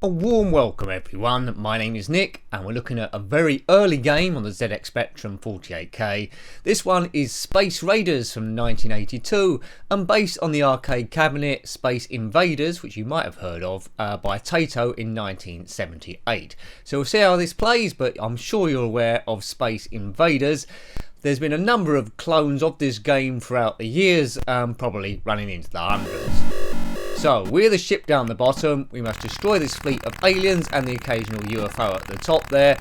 A warm welcome everyone, my name is Nick and we're looking at a very early game on the ZX Spectrum 48K. This one is Space Raiders from 1982 and based on the arcade cabinet Space Invaders, which you might have heard of, by Taito in 1978. So we'll see how this plays, but I'm sure you're aware of Space Invaders. There's been a number of clones of this game throughout the years, probably running into the hundreds. So, we're the ship down the bottom, we must destroy this fleet of aliens and the occasional UFO at the top there,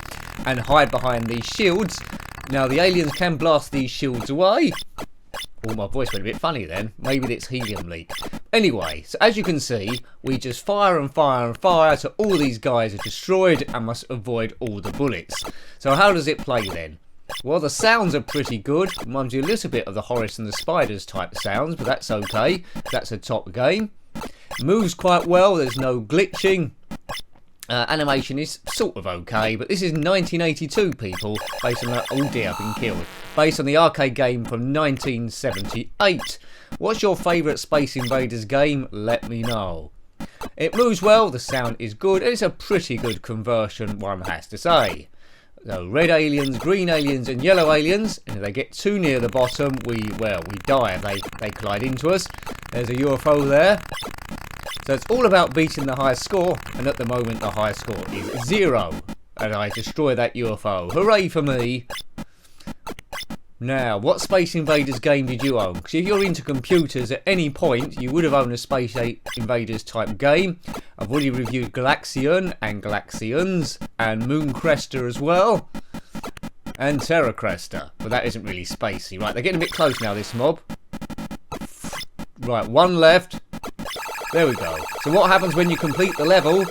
and hide behind these shields. Now, the aliens can blast these shields away. Oh, my voice went a bit funny then. Maybe it's helium leak. Anyway, so as you can see, we just fire and fire and fire till all these guys are destroyed and must avoid all the bullets. So how does it play then? Well, the sounds are pretty good. Reminds you a little bit of the Horace and the Spiders type sounds, but that's okay. That's a top game. Moves quite well, there's no glitching. Animation is sort of okay, but this is 1982, people, based on that. Oh dear, I've been killed. Based on the arcade game from 1978. What's your favourite Space Invaders game? Let me know. It moves well, the sound is good, and it's a pretty good conversion, one has to say. So red aliens, green aliens and yellow aliens, and if they get too near the bottom, we die if they collide into us. There's a UFO there. So it's all about beating the highest score, and at the moment the highest score is 0. And I destroy that UFO. Hooray for me! Now, what Space Invaders game did you own? Because if you're into computers at any point, you would have owned a Space Invaders type game. I've already reviewed Galaxian and Galaxians and Mooncrester as well. And Terra Cresta. But that isn't really spacey. Right, they're getting a bit close now, this mob. Right, one left. There we go. So what happens when you complete the level?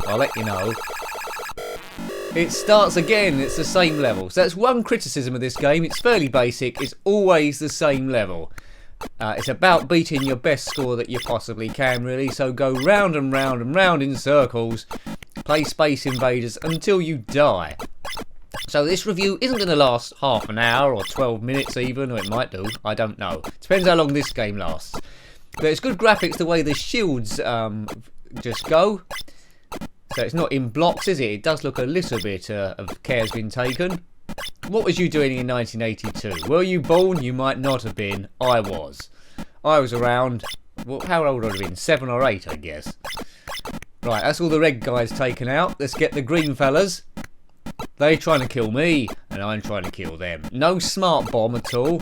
I'll let you know. It starts again, it's the same level. So that's one criticism of this game. It's fairly basic, it's always the same level. It's about beating your best score that you possibly can, really. So go round and round and round in circles. Play Space Invaders until you die. So this review isn't going to last half an hour or 12 minutes even, or it might do, I don't know. Depends how long this game lasts. But it's good graphics the way the shields just go. So it's not in blocks, is it? It does look a little bit of care's been taken. What was you doing in 1982? Were you born? You might not have been. I was. I was around, well, how old would I have been? 7 or 8, I guess. Right, that's all the red guys taken out. Let's get the green fellas. They're trying to kill me, and I'm trying to kill them. No smart bomb at all.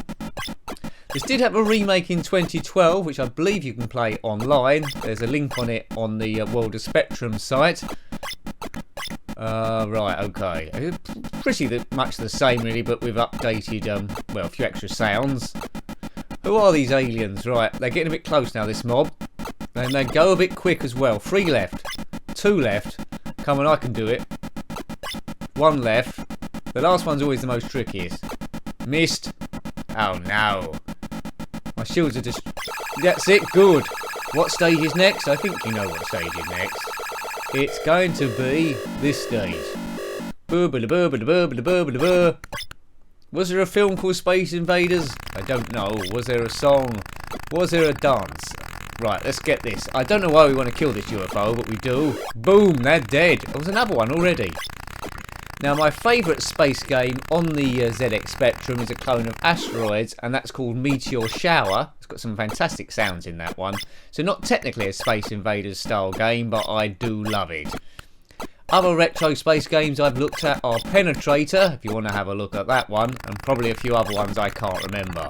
This did have a remake in 2012, which I believe you can play online. There's a link on it on the World of Spectrum site. Right, okay. Pretty much the same, really, but we've updated, well, a few extra sounds. Who are these aliens? Right, they're getting a bit close now, this mob. And they go a bit quick as well. 3 left. 2 left. Come on, I can do it. 1 left. The last one's always the most trickiest. Missed. Oh, no. My shields are just... That's it, good. What stage is next? I think you know what stage is next. It's going to be this stage. Was there a film called Space Invaders? I don't know. Was there a song? Was there a dance? Right, let's get this. I don't know why we want to kill this UFO, but we do. Boom, they're dead. There was another one already. Now, my favourite space game on the ZX Spectrum is a clone of Asteroids, and that's called Meteor Shower. It's got some fantastic sounds in that one. So not technically a Space Invaders style game, but I do love it. Other retro space games I've looked at are Penetrator, if you want to have a look at that one, and probably a few other ones I can't remember.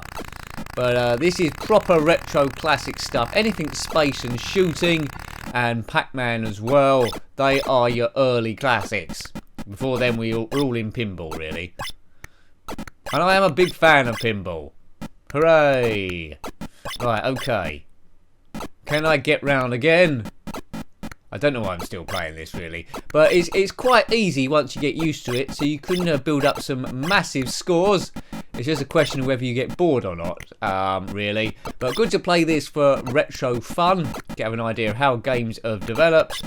But this is proper retro classic stuff. Anything space and shooting, and Pac-Man as well. They are your early classics. Before then, we're all in pinball, really. And I am a big fan of pinball. Hooray! Right, okay. Can I get round again? I don't know why I'm still playing this, really. But it's quite easy once you get used to it. So you can build up some massive scores. It's just a question of whether you get bored or not, really. But good to play this for retro fun. Get an idea of how games have developed.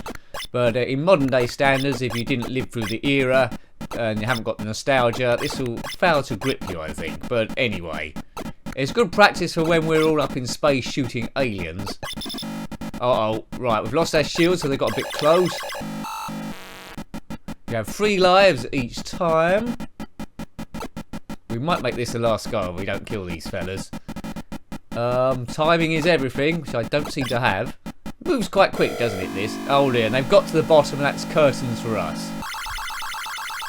But in modern day standards, if you didn't live through the era and you haven't got the nostalgia, this will fail to grip you, I think. But anyway, it's good practice for when we're all up in space shooting aliens. Uh-oh, right, we've lost our shield, so they got a bit close. You have 3 lives each time. We might make this the last go if we don't kill these fellas. Timing is everything, which I don't seem to have. It moves quite quick, doesn't it, this? Oh dear, and they've got to the bottom and that's curtains for us.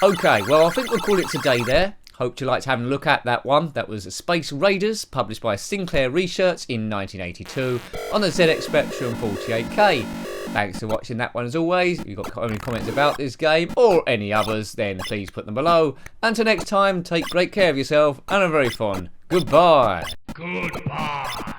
Okay, well I think we'll call it today there. Hope you liked having a look at that one. That was Space Raiders, published by Sinclair Research in 1982 on the ZX Spectrum 48K. Thanks for watching that one as always. If you've got any comments about this game or any others, then please put them below. Until next time, take great care of yourself and a very fun goodbye. Goodbye.